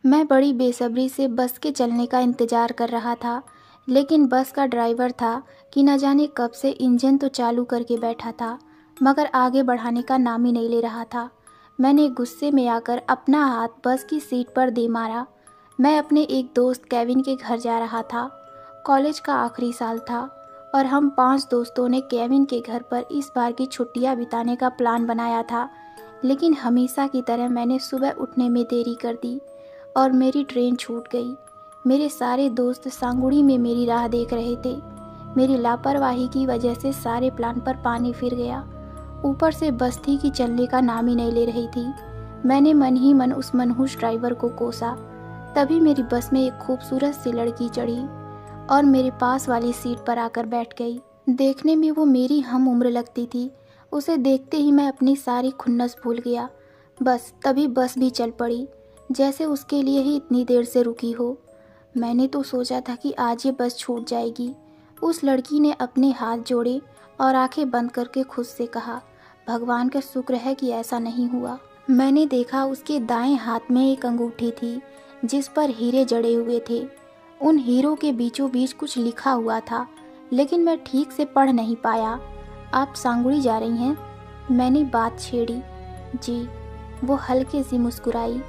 मैं बड़ी बेसब्री से बस के चलने का इंतज़ार कर रहा था, लेकिन बस का ड्राइवर था कि न जाने कब से इंजन तो चालू करके बैठा था, मगर आगे बढ़ाने का नाम ही नहीं ले रहा था। मैंने गुस्से में आकर अपना हाथ बस की सीट पर दे मारा। मैं अपने एक दोस्त केविन के घर जा रहा था। कॉलेज का आखिरी साल था और हम 5 दोस्तों ने केविन के घर पर इस बार की छुट्टियां बिताने का प्लान बनाया था, लेकिन हमेशा की तरह मैंने सुबह उठने में देरी कर दी और मेरी ट्रेन छूट गई। मेरे सारे दोस्त सांगुड़ी में मेरी राह देख रहे थे। मेरी लापरवाही की वजह से सारे प्लान पर पानी फिर गया। ऊपर से बस थी कि चलने का नाम ही नहीं ले रही थी। मैंने मन ही मन उस मनहूस ड्राइवर को कोसा। तभी मेरी बस में एक खूबसूरत सी लड़की चढ़ी और मेरे पास वाली सीट पर आकर बैठ गई। देखने में वो मेरी हम उम्र लगती थी। उसे देखते ही मैं अपनी सारी खुन्नस भूल गया। बस तभी बस भी चल पड़ी, जैसे उसके लिए ही इतनी देर से रुकी हो। मैंने तो सोचा था कि आज ये बस छूट जाएगी। उस लड़की ने अपने हाथ जोड़े और आंखें बंद करके खुद से कहा, भगवान का शुक्र है कि ऐसा नहीं हुआ। मैंने देखा उसके दाएं हाथ में एक अंगूठी थी जिस पर हीरे जड़े हुए थे। उन हीरों के बीचों बीच कुछ लिखा हुआ था, लेकिन मैं ठीक से पढ़ नहीं पाया। आप सांगुड़ी जा रही हैं? मैंने बात छेड़ी। जी। वो हल्के सी मुस्कुराई।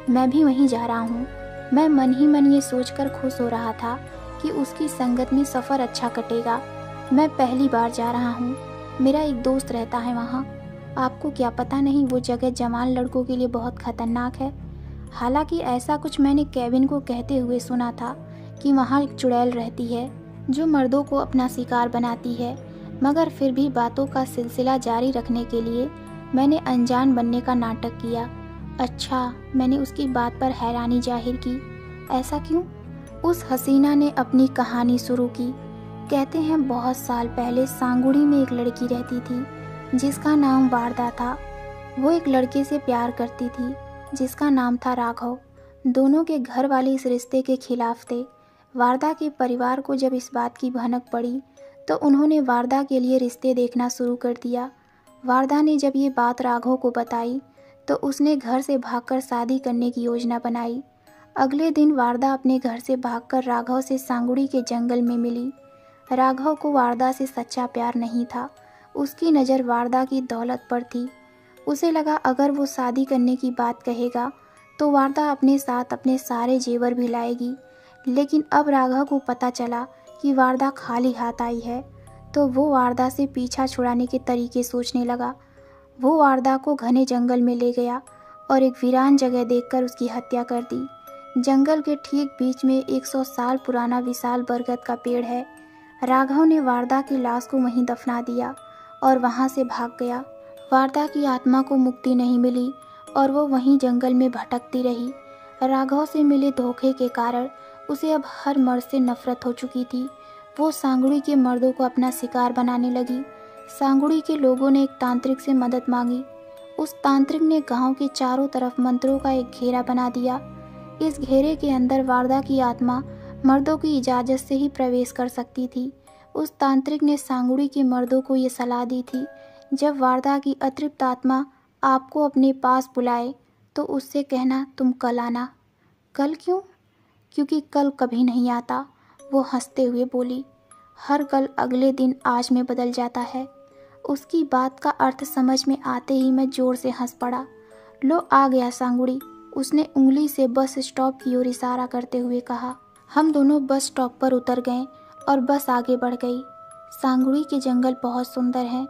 मैं भी वहीं जा रहा हूँ। मैं मन ही मन ये सोचकर खुश हो रहा था कि उसकी संगत में सफ़र अच्छा कटेगा। मैं पहली बार जा रहा हूँ। मेरा एक दोस्त रहता है वहाँ। आपको क्या पता नहीं, वो जगह जवान लड़कों के लिए बहुत खतरनाक है। हालांकि ऐसा कुछ मैंने केविन को कहते हुए सुना था कि वहाँ एक चुड़ैल रहती है जो मर्दों को अपना शिकार बनाती है, मगर फिर भी बातों का सिलसिला जारी रखने के लिए मैंने अनजान बनने का नाटक किया। अच्छा, मैंने उसकी बात पर हैरानी जाहिर की। ऐसा क्यों? उस हसीना ने अपनी कहानी शुरू की। कहते हैं बहुत साल पहले सांगुड़ी में एक लड़की रहती थी जिसका नाम वारदा था। वो एक लड़के से प्यार करती थी जिसका नाम था राघव। दोनों के घर वाले इस रिश्ते के खिलाफ थे। वारदा के परिवार को जब इस बात की भनक पड़ी तो उन्होंने वारदा के लिए रिश्ते देखना शुरू कर दिया। वारदा ने जब ये बात राघव को बताई तो उसने घर से भागकर शादी करने की योजना बनाई। अगले दिन वारदा अपने घर से भागकर राघव से सांगुड़ी के जंगल में मिली। राघव को वारदा से सच्चा प्यार नहीं था। उसकी नज़र वारदा की दौलत पर थी। उसे लगा अगर वो शादी करने की बात कहेगा तो वारदा अपने साथ अपने सारे जेवर भी लाएगी। लेकिन अब राघव को पता चला कि वारदा खाली हाथ आई है, तो वो वारदा से पीछा छुड़ाने के तरीके सोचने लगा। वो वारदा को घने जंगल में ले गया और एक वीरान जगह देखकर उसकी हत्या कर दी। जंगल के ठीक बीच में 100 साल पुराना विशाल बरगद का पेड़ है। राघव ने वारदा की लाश को वहीं दफना दिया और वहां से भाग गया। वारदा की आत्मा को मुक्ति नहीं मिली और वो वहीं जंगल में भटकती रही। राघव से मिले धोखे के कारण उसे अब हर मर्द से नफरत हो चुकी थी। वो सांगुड़ी के मर्दों को अपना शिकार बनाने लगी। सांगुड़ी के लोगों ने एक तांत्रिक से मदद मांगी। उस तांत्रिक ने गांव के चारों तरफ मंत्रों का एक घेरा बना दिया। इस घेरे के अंदर वारदा की आत्मा मर्दों की इजाज़त से ही प्रवेश कर सकती थी। उस तांत्रिक ने सांगुड़ी के मर्दों को ये सलाह दी थी, जब वारदा की अतृप्त आत्मा आपको अपने पास बुलाए तो उससे कहना तुम कल आना। कल क्यों? क्योंकि कल कभी नहीं आता, वो हंसते हुए बोली। हर कल अगले दिन आज में बदल जाता है। उसकी बात का अर्थ समझ में आते ही मैं जोर से हंस पड़ा। लो आ गया सांगुड़ी, उसने उंगली से बस स्टॉप की ओर इशारा करते हुए कहा। हम दोनों बस स्टॉप पर उतर गए और बस आगे बढ़ गई। सांगुड़ी के जंगल बहुत सुंदर हैं,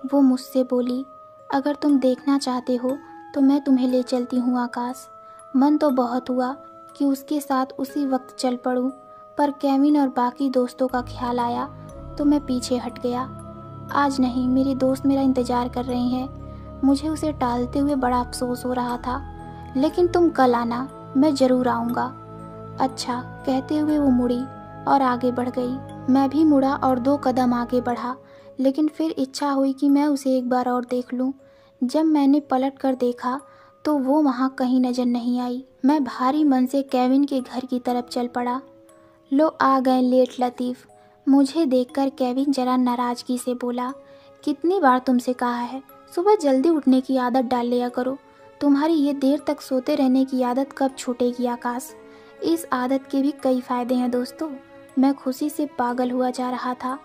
वो मुझसे बोली। अगर तुम देखना चाहते हो तो मैं तुम्हें ले चलती हूँ आकाश। मन तो बहुत हुआ कि उसके साथ उसी वक्त चल पड़ूं, पर केविन और बाकी दोस्तों का ख्याल आया तो मैं पीछे हट गया। आज नहीं, मेरे दोस्त मेरा इंतज़ार कर रहे हैं। मुझे उसे टालते हुए बड़ा अफसोस हो रहा था। लेकिन तुम कल आना, मैं ज़रूर आऊँगा। अच्छा, कहते हुए वो मुड़ी और आगे बढ़ गई। मैं भी मुड़ा और 2 कदम आगे बढ़ा, लेकिन फिर इच्छा हुई कि मैं उसे एक बार और देख लूं। जब मैंने पलट कर देखा तो वो वहाँ कहीं नजर नहीं आई। मैं भारी मन से केविन के घर की तरफ चल पड़ा। लो आ गए लेट लतीफ़। मुझे देखकर केविन जरा नाराज़गी से बोला, कितनी बार तुमसे कहा है सुबह जल्दी उठने की आदत डाल लिया करो। तुम्हारी ये देर तक सोते रहने की आदत कब छूटेगी आकाश? इस आदत के भी कई फ़ायदे हैं दोस्तों। मैं खुशी से पागल हुआ जा रहा था।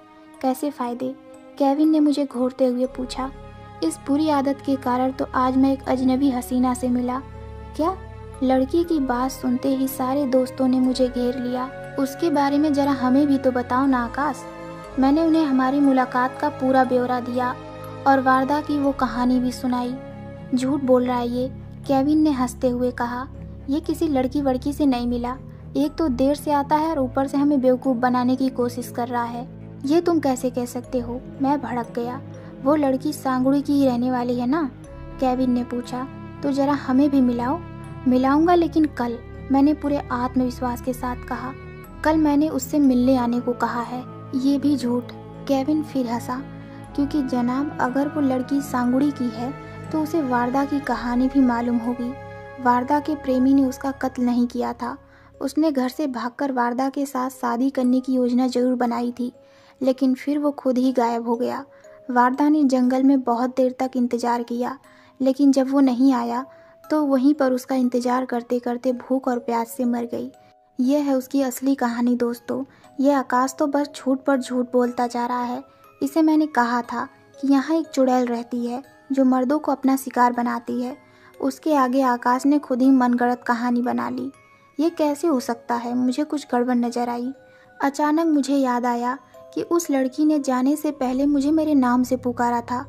कैसे फ़ायदे? केविन ने मुझे घूरते हुए पूछा। इस बुरी आदत के कारण तो आज मैं एक अजनबी हसीना से मिला। क्या? लड़की की बात सुनते ही सारे दोस्तों ने मुझे घेर लिया। उसके बारे में ज़रा हमें भी तो बताओ ना आकाश। मैंने उन्हें हमारी मुलाकात का पूरा ब्यौरा दिया और वारदा की वो कहानी भी सुनाई। झूठ बोल रहा है ये, केविन ने हंसते हुए कहा। ये किसी लड़की वड़की से नहीं मिला। एक तो देर से आता है और ऊपर से हमें बेवकूफ़ बनाने की कोशिश कर रहा है। ये तुम कैसे कह सकते हो? मैं भड़क गया। वो लड़की सांगुड़ी की ही रहने वाली है ना? केविन ने पूछा। तो ज़रा हमें भी मिलाओ। मिलाऊंगा, लेकिन कल, मैंने पूरे आत्मविश्वास के साथ कहा। कल मैंने उससे मिलने आने को कहा है। ये भी झूठ। केविन फिर हंसा। क्योंकि जनाब, अगर वो लड़की सांगुड़ी की है तो उसे वारदा की कहानी भी मालूम होगी। वारदा के प्रेमी ने उसका कत्ल नहीं किया था। उसने घर से भागकर वारदा के साथ शादी करने की योजना जरूर बनाई थी, लेकिन फिर वो खुद ही गायब हो गया। वारदा ने जंगल में बहुत देर तक इंतज़ार किया, लेकिन जब वो नहीं आया तो वहीं पर उसका इंतज़ार करते करते भूख और प्यास से मर गई। यह है उसकी असली कहानी दोस्तों। यह आकाश तो बस झूठ पर झूठ बोलता जा रहा है। इसे मैंने कहा था कि यहाँ एक चुड़ैल रहती है जो मर्दों को अपना शिकार बनाती है। उसके आगे आकाश ने खुद ही मनगढ़ंत कहानी बना ली। ये कैसे हो सकता है? मुझे कुछ गड़बड़ नजर आई। अचानक मुझे याद आया कि उस लड़की ने जाने से पहले मुझे मेरे नाम से पुकारा था,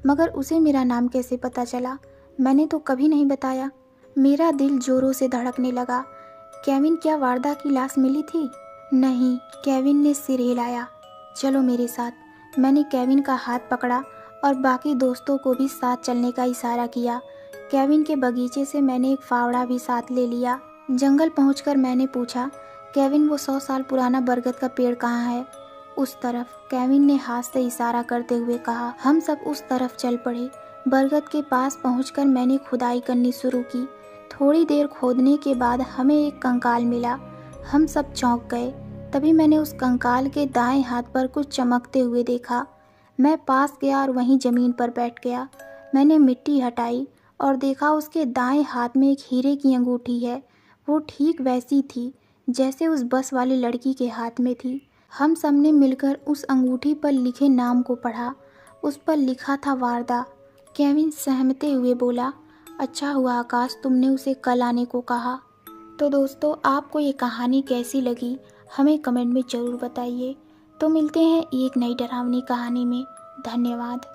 मगर उसे मेरा नाम कैसे पता चला? मैंने तो कभी नहीं बताया। मेरा दिल जोरों से धड़कने लगा। केविन, क्या वारदा की लाश मिली थी? नहीं, केविन ने सिर हिलाया। चलो मेरे साथ। मैंने केविन का हाथ पकड़ा और बाकी दोस्तों को भी साथ चलने का इशारा किया। केविन के बगीचे से मैंने एक फावड़ा भी साथ ले लिया। जंगल पहुंचकर मैंने पूछा, केविन, वो 100 साल पुराना बरगद का पेड़ कहाँ है? उस तरफ, केविन ने हाथ से इशारा करते हुए कहा। हम सब उस तरफ चल पड़े। बरगद के पास पहुंचकर मैंने खुदाई करनी शुरू की। थोड़ी देर खोदने के बाद हमें एक कंकाल मिला। हम सब चौंक गए। तभी मैंने उस कंकाल के दाएं हाथ पर कुछ चमकते हुए देखा। मैं पास गया और वहीं ज़मीन पर बैठ गया। मैंने मिट्टी हटाई और देखा उसके दाएं हाथ में एक हीरे की अंगूठी है। वो ठीक वैसी थी जैसे उस बस वाली लड़की के हाथ में थी। हम सब ने मिलकर उस अंगूठी पर लिखे नाम को पढ़ा। उस पर लिखा था वारदा। केविन सहमते हुए बोला, अच्छा हुआ आकाश तुमने उसे कल आने को कहा। तो दोस्तों, आपको ये कहानी कैसी लगी हमें कमेंट में ज़रूर बताइए। तो मिलते हैं एक नई डरावनी कहानी में। धन्यवाद।